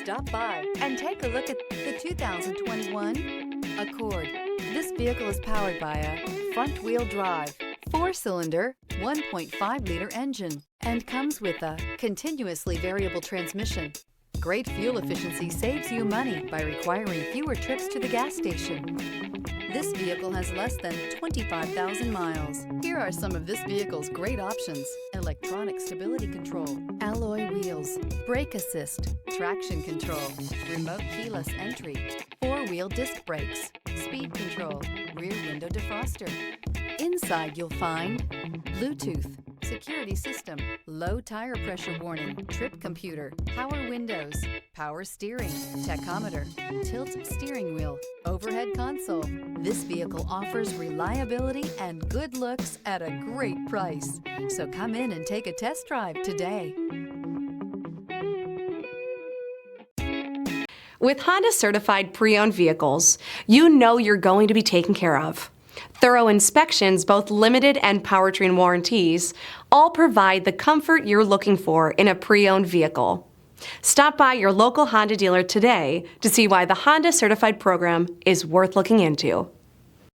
Stop by and take a look at the 2021 Accord. This vehicle is powered by a front-wheel drive, 4-cylinder, 1.5-liter engine, and comes with a continuously variable transmission. Great fuel efficiency saves you money by requiring fewer trips to the gas station. This vehicle has less than 25,000 miles. Here are some of this vehicle's great options: electronic stability control, alloy wheels, brake assist, traction control, remote keyless entry, 4-wheel disc brakes, speed control, rear window defroster. Inside you'll find Bluetooth, security system, low tire pressure warning, trip computer, power windows, power steering, tachometer, tilt steering wheel, overhead console. This vehicle offers reliability and good looks at a great price. So come in and take a test drive today. With Honda certified pre-owned vehicles, you know you're going to be taken care of. Thorough inspections, both limited and powertrain warranties, all provide the comfort you're looking for in a pre-owned vehicle. Stop by your local Honda dealer today to see why the Honda Certified program is worth looking into.